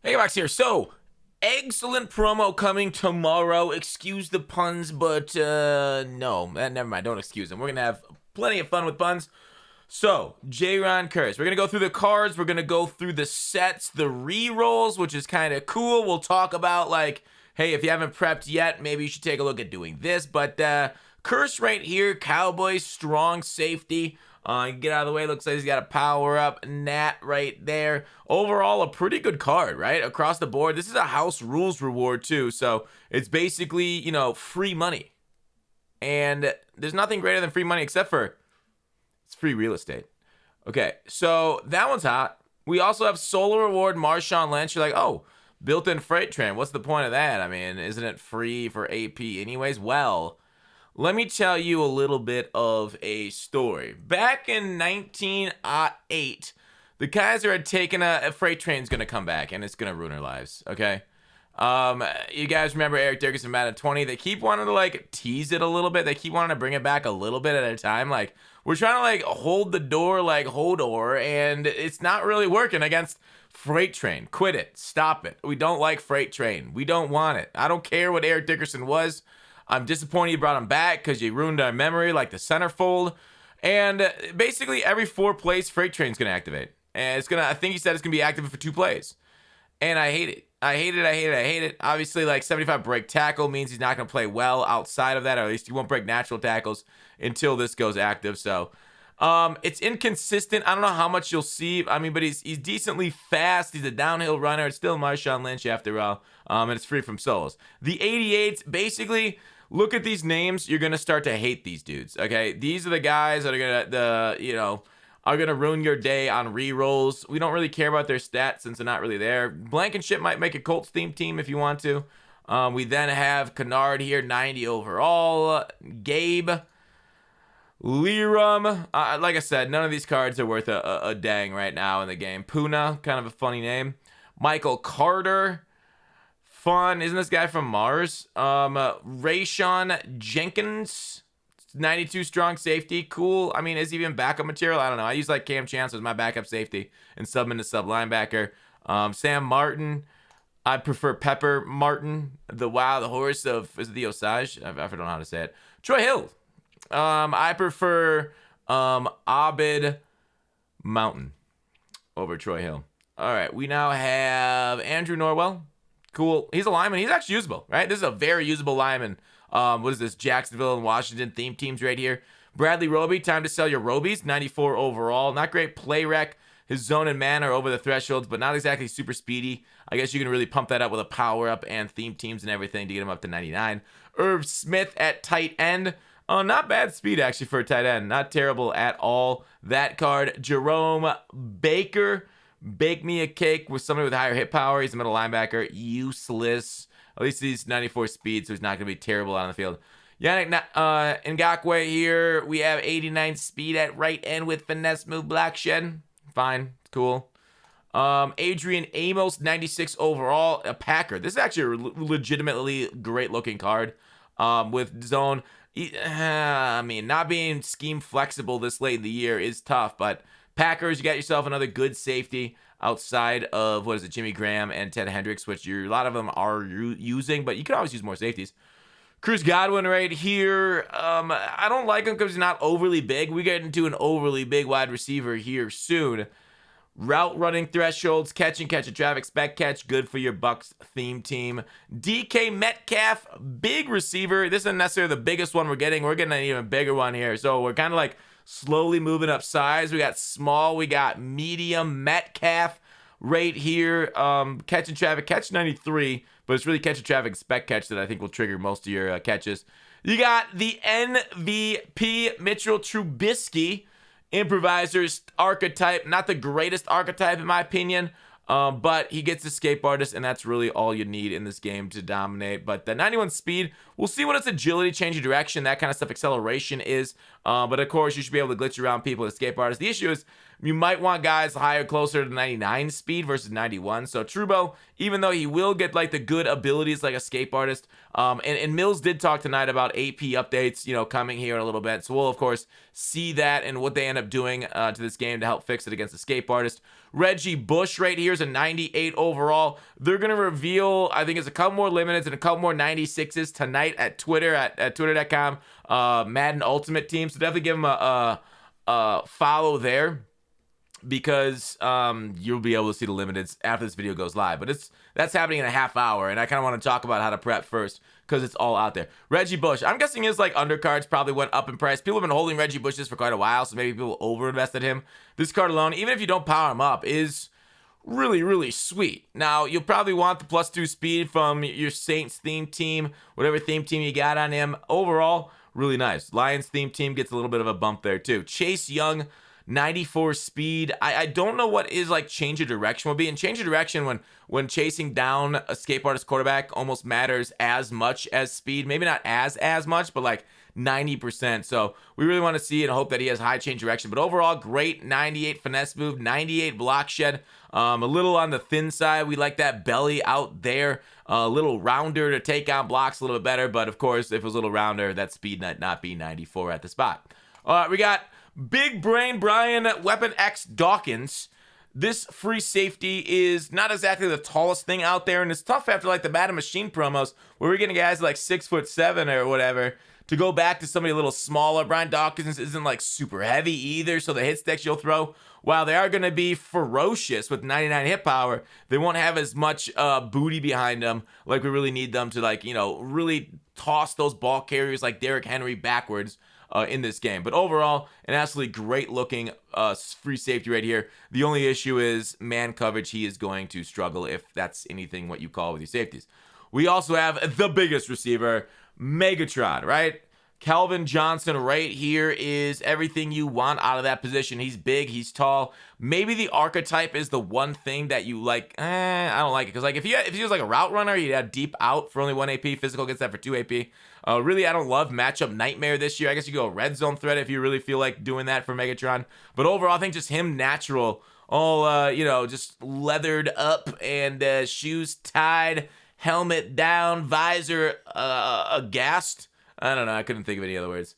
Hey, Max here. So, excellent promo coming tomorrow. Excuse the puns, but no, never mind. Don't excuse them. We're gonna have plenty of fun with puns. So, J-Ron Curse. We're gonna go through the cards. We're gonna go through the sets, the re-rolls, which is kind of cool. We'll talk about like, hey, if you haven't prepped yet, maybe you should take a look at doing this. But Curse right here, Cowboys, strong safety. Get out of the way. Looks like he's got a power up. Nat right there. Overall, a pretty good card, right? Across the board. This is a house rules reward too. So it's basically, you know, free money. And there's nothing greater than free money except for it's free real estate. Okay, so that one's hot. We also have Solar Reward, Marshawn Lynch. You're like, oh, built-in freight train. What's the point of that? I mean, isn't it free for AP anyways? Well, let me tell you a little bit of a story. Back in 1908, the Kaiser had taken a freight train's going to come back, and it's going to ruin our lives, okay? You guys remember Eric Dickerson Madden 20? They keep wanting to, like, tease it a little bit. They keep wanting to bring it back a little bit at a time. Like, we're trying to, like, hold the door like Hodor, and it's not really working against Freight Train. Quit it. Stop it. We don't like Freight Train. We don't want it. I don't care what Eric Dickerson was. I'm disappointed you brought him back because you ruined our memory like the centerfold. And basically every 4 plays, Freight Train's going to activate. And it's going to, I think he said it's going to be active for 2 plays. And I hate it. I hate it. Obviously, like 75 break tackle means he's not going to play well outside of that, or at least he won't break natural tackles until this goes active. So it's inconsistent. I don't know how much you'll see. I mean, but he's decently fast. He's a downhill runner. It's still Marshawn Lynch after all. And it's free from solos. The 88s, basically, look at these names. You're going to start to hate these dudes, okay? These are the guys that are going to, are going to ruin your day on re-rolls. We don't really care about their stats since they're not really there. Blankenship might make a Colts themed team if you want to. We then have Kennard here, 90 overall. Gabe. Liram. Like I said, none of these cards are worth a dang right now in the game. Puna, kind of a funny name. Michael Carter. Fun. Isn't this guy from Mars? Rayshon Jenkins. 92 strong safety. Cool. I mean, is he even backup material? I don't know. I use like Cam Chance as my backup safety and sub into sub linebacker. Sam Martin. I prefer Pepper Martin. The horse of, is it the Osage? I don't know how to say it. Troy Hill. I prefer Abid Mountain over Troy Hill. All right. We now have Andrew Norwell. Cool. He's a lineman. He's actually usable, right? This is a very usable lineman. What is this? Jacksonville and Washington theme teams right here. Bradley Roby, time to sell your Robies. 94 overall. Not great play rec. His zone and man are over the thresholds, but not exactly super speedy. I guess you can really pump that up with a power up and theme teams and everything to get him up to 99. Irv Smith at tight end. Not bad speed actually for a tight end. Not terrible at all. That card. Jerome Baker. Bake me a cake with somebody with higher hit power. He's a middle linebacker. Useless. At least he's 94 speed, so he's not going to be terrible on the field. Yannick Ngakwe here. We have 89 speed at right end with finesse move black shed. Fine. Cool. Adrian Amos, 96 overall. A Packer. This is actually a legitimately great looking card with zone. I mean, not being scheme flexible this late in the year is tough, but Packers, you got yourself another good safety outside of, Jimmy Graham and Ted Hendricks, which a lot of them are using, but you can always use more safeties. Chris Godwin right here. I don't like him because he's not overly big. We get into an overly big wide receiver here soon. Route running thresholds, catch and traffic, spec catch, good for your Bucks theme team. DK Metcalf, big receiver. This isn't necessarily the biggest one we're getting. We're getting an even bigger one here. So we're kind of like slowly moving up size. We got small, we got medium. Metcalf right here. Catch and traffic, catch 93, but it's really catch and traffic, spec catch that I think will trigger most of your catches. You got the MVP, Mitchell Trubisky. Improviser's archetype, not the greatest archetype in my opinion, but he gets escape artist, and that's really all you need in this game to dominate. But the 91 speed, we'll see what its agility, change of direction, that kind of stuff, acceleration is. But of course, you should be able to glitch around people with escape artist. The issue is You might want guys higher, closer to 99 speed versus 91. So Trubo, even though he will get like the good abilities like a escape artist, and Mills did talk tonight about AP updates, coming here in a little bit. So we'll of course see that and what they end up doing to this game to help fix it against escape artist. Reggie Bush right here is a 98 overall. They're gonna reveal, I think it's a couple more limiteds and a couple more 96s tonight at Twitter at twitter.com Madden Ultimate Team. So definitely give them a follow there, because you'll be able to see the limiteds after this video goes live. But that's happening in a half hour, and I kind of want to talk about how to prep first because it's all out there. Reggie Bush, I'm guessing his like undercards probably went up in price. People have been holding Reggie Bushes for quite a while, so maybe people overinvested him. This card alone, even if you don't power him up, is really, really sweet. Now, you'll probably want the +2 speed from your Saints theme team, whatever theme team you got on him. Overall, really nice. Lions theme team gets a little bit of a bump there too. Chase Young, 94 speed. I don't know what is like change of direction will be. And change of direction when chasing down a escape artist quarterback almost matters as much as speed. Maybe not as much, but like 90%. So we really want to see and hope that he has high change direction. But overall, great 98 finesse move, 98 block shed. A little on the thin side. We like that belly out there. A little rounder to take on blocks a little bit better. But of course, if it was a little rounder, that speed might not be 94 at the spot. All right, we got Big Brain Brian Weapon X Dawkins. This free safety is not exactly the tallest thing out there, and it's tough after like the Madden Machine promos where we're getting guys like 6'7" or whatever to go back to somebody a little smaller. Brian Dawkins isn't like super heavy either, so the hit sticks you'll throw, while they are going to be ferocious with 99 hit power, they won't have as much booty behind them like we really need them to, like, really toss those ball carriers like Derrick Henry backwards in this game. But overall, an absolutely great looking free safety right here. The only issue is man coverage. He is going to struggle if that's anything what you call with your safeties. We also have the biggest receiver, Megatron, right? Calvin Johnson right here is everything you want out of that position. He's big, he's tall. Maybe the archetype is the one thing that you like. I don't like it, because like if he was like a route runner, he'd have deep out for only 1 AP. Physical gets that for 2 AP. Really, I don't love matchup nightmare this year. I guess you go red zone threat if you really feel like doing that for Megatron. But overall, I think just him natural, all just leathered up and shoes tied, helmet down, visor aghast. I don't know. I couldn't think of any other words.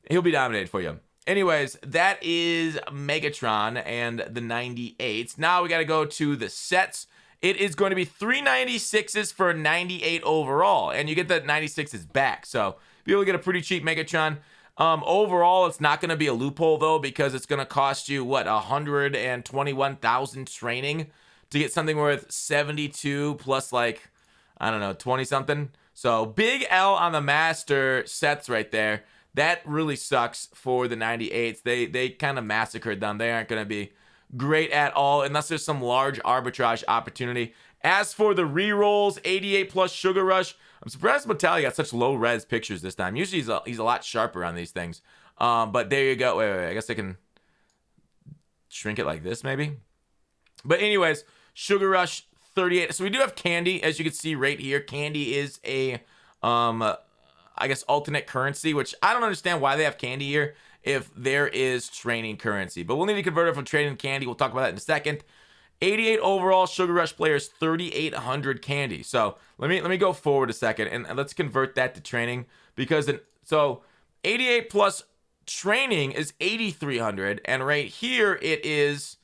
He'll be dominated for you. Anyways, that is Megatron and the 98s. Now we got to go to the sets. It is going to be 396s for a 98 overall, and you get the 96s back. So you'll get a pretty cheap Megatron. Overall, it's not going to be a loophole though, because it's going to cost you what, 121,000 training to get something worth 72 plus like, I don't know, 20 something. So big L on the master sets right there. That really sucks for the 98s. They kind of massacred them. They aren't going to be great at all unless there's some large arbitrage opportunity. As for the rerolls, 88 plus Sugar Rush. I'm surprised Metallica got such low res pictures this time. Usually he's a lot sharper on these things. But there you go. Wait. I guess I can shrink it like this maybe. But anyways, Sugar Rush 38. So we do have Candy, as you can see right here. Candy is a, I guess, alternate currency, which I don't understand why they have Candy here if there is training currency. But we'll need to convert it from trading to Candy. We'll talk about that in a second. 88 overall Sugar Rush players, 3,800 Candy. So let me go forward a second and let's convert that to training, because so 88 plus training is 8,300, and right here it is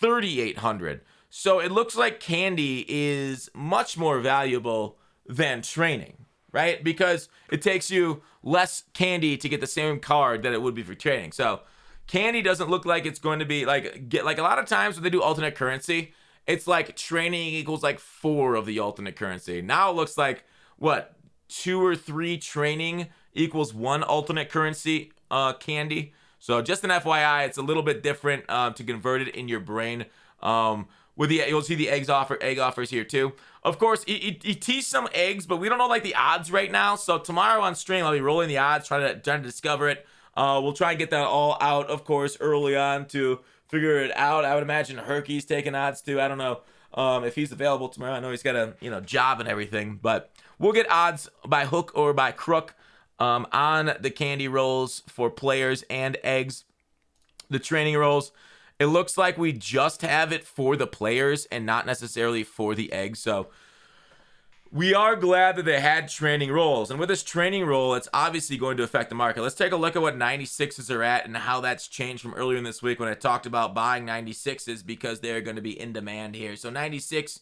3,800. So it looks like Candy is much more valuable than training, right? Because it takes you less Candy to get the same card that it would be for training. So Candy doesn't look like it's going to be like a lot of times when they do alternate currency, it's like training equals like 4 of the alternate currency. Now it looks like what, 2 or 3 training equals 1 alternate currency Candy. So just an FYI, it's a little bit different to convert it in your brain. You'll see the egg offers here too. Of course, he teased some eggs, but we don't know like the odds right now. So tomorrow on stream, I'll be rolling the odds, trying to discover it. We'll try and get that all out, of course, early on to figure it out. I would imagine Herky's taking odds too. I don't know if he's available tomorrow. I know he's got a job and everything, but we'll get odds by hook or by crook on the candy rolls for players and eggs. The training rolls. It looks like we just have it for the players and not necessarily for the eggs. So we are glad that they had training rolls. And with this training roll, it's obviously going to affect the market. Let's take a look at what 96s are at and how that's changed from earlier in this week when I talked about buying 96s because they're going to be in demand here. So 96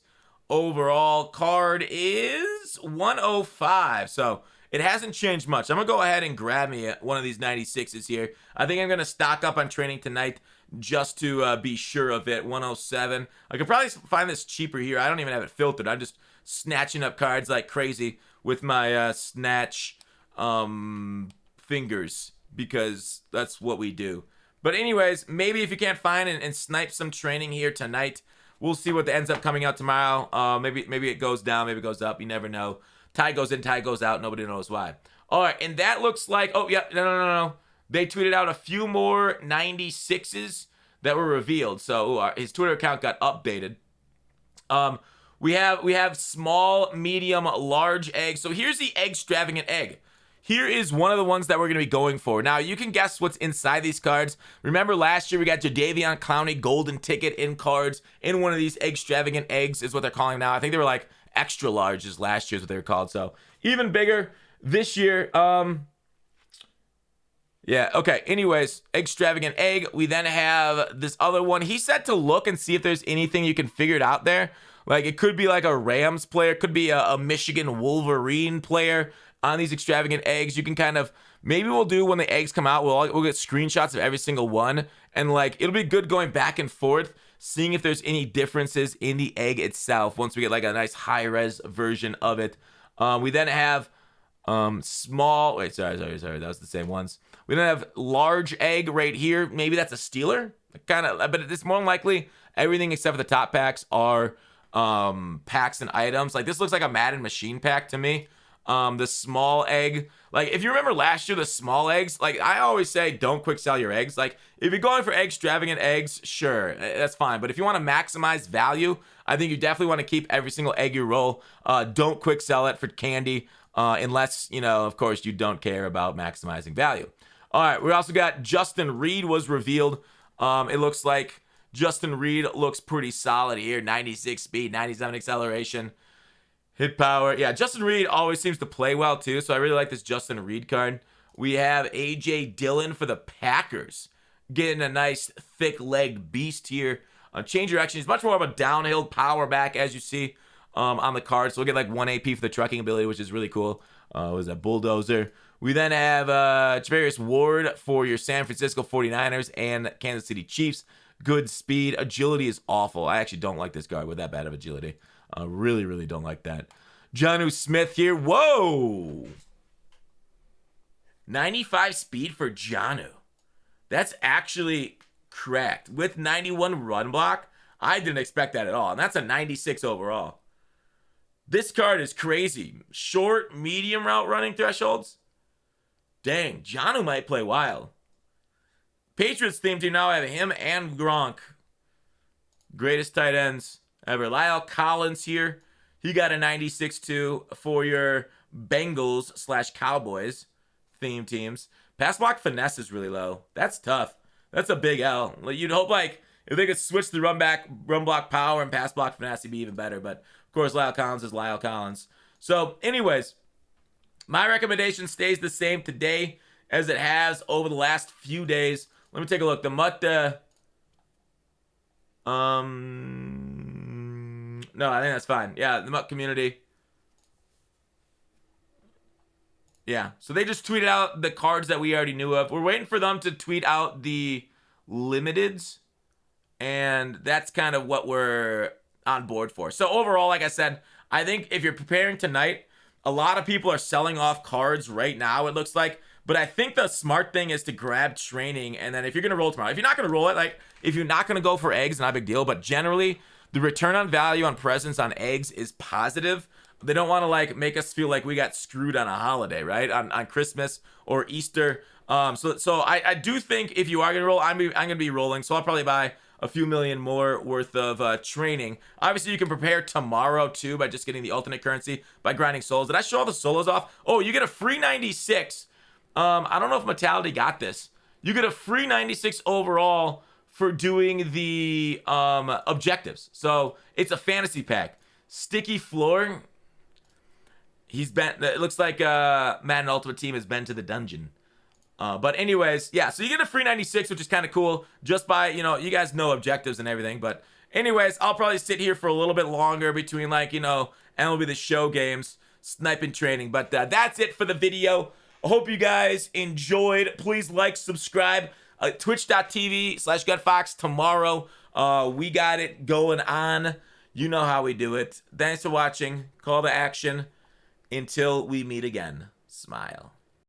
overall card is 105. So it hasn't changed much. I'm going to go ahead and grab me one of these 96s here. I think I'm going to stock up on training tonight just to be sure of it. 107. I could probably find this cheaper here. I don't even have it filtered. I'm just snatching up cards like crazy with my snatch fingers because that's what we do. But anyways, maybe if you can't find and snipe some training here tonight, we'll see what ends up coming out tomorrow. Maybe it goes down, maybe it goes up. You never know. Tide goes in, tide goes out. Nobody knows why. All right, and that looks like, oh, yeah, no. They tweeted out a few more 96s that were revealed. So his Twitter account got updated. We have small, medium, large eggs. So here's the extravagant egg. Here is one of the ones that we're going to be going for. Now, you can guess what's inside these cards. Remember last year we got Jadeveon Clowney golden ticket in cards in one of these extravagant eggs is what they're calling now. I think they were like extra larges last year is what they were called. So even bigger this year. Yeah, okay. Anyways, extravagant egg. We then have this other one. He said to look and see if there's anything you can figure it out there. Like, it could be like a Rams player. It could be a Michigan Wolverine player on these extravagant eggs. You can kind of, maybe we'll do when the eggs come out, we'll get screenshots of every single one. And, like, it'll be good going back and forth, seeing if there's any differences in the egg itself once we get, like, a nice high-res version of it. We then have small, wait, sorry, that was the same ones. We then have large egg right here. Maybe that's a stealer, kind of, but it's more than likely everything except for the top packs are packs and items. Like, this looks like a Madden machine pack to me. The small egg, like, if you remember last year, the small eggs, like, I always say don't quick sell your eggs. Like, if you're going for extravagant eggs, sure, that's fine. But if you want to maximize value, I think you definitely want to keep every single egg you roll. Don't quick sell it for candy, unless, you know, of course, you don't care about maximizing value. All right, we also got Justin Reed was revealed. It looks like Justin Reed looks pretty solid here. 96 speed, 97 acceleration, hit power. Yeah, Justin Reed always seems to play well too, so I really like this Justin Reed card. We have A.J. Dillon for the Packers, getting a nice thick leg beast here. Change direction. He's much more of a downhill power back, as you see on the card. So we'll get like 1 AP for the trucking ability, which is really cool. Was that bulldozer? We then have Javarius Ward for your San Francisco 49ers and Kansas City Chiefs. Good speed. Agility is awful. I actually don't like this guard with that bad of agility. Really, really don't like that. Jonnu Smith here. Whoa! 95 speed for Jonnu. That's actually cracked. With 91 run block, I didn't expect that at all. And that's a 96 overall. This card is crazy. Short, medium route running thresholds. Dang, Jonnu might play wild. Patriots theme team now have him and Gronk. Greatest tight ends ever. Lyle Collins here. He got a 96 too for your Bengals/Cowboys theme teams. Pass block finesse is really low. That's tough. That's a big L. You'd hope like if they could switch the run block power and pass block finesse, it'd be even better. But of course, Lyle Collins is Lyle Collins. So anyways, my recommendation stays the same today as it has over the last few days. Let me take a look. The MUT, no, I think that's fine. Yeah, the MUT community. Yeah, so they just tweeted out the cards that we already knew of. We're waiting for them to tweet out the limiteds, and that's kind of what we're on board for. So overall, like I said, I think if you're preparing tonight, a lot of people are selling off cards right now, it looks like. But I think the smart thing is to grab training, and then if you're going to roll tomorrow, if you're not going to roll it, like, if you're not going to go for eggs, not a big deal. But generally, the return on value on presents on eggs is positive. They don't want to, like, make us feel like we got screwed on a holiday, right? On Christmas or Easter. So I do think if you are going to roll, I'm going to be rolling. So I'll probably buy a few million more worth of training. Obviously, you can prepare tomorrow, too, by just getting the alternate currency by grinding souls. Did I show all the solos off? Oh, you get a free 96. I don't know if Metality got this. You get a free 96 overall for doing the objectives. So it's a fantasy pack. Sticky Floor. He's been. It looks like Madden Ultimate Team has been to the dungeon. But anyways, yeah. So you get a free 96, which is kind of cool. Just by, you know, you guys know objectives and everything. But anyways, I'll probably sit here for a little bit longer between, like, you know, MLB The Show games, sniping training. But that's it for the video. I hope you guys enjoyed. Please like, subscribe. Twitch.tv/GutFox tomorrow. We got it going on. You know how we do it. Thanks for watching. Call to action. Until we meet again, smile.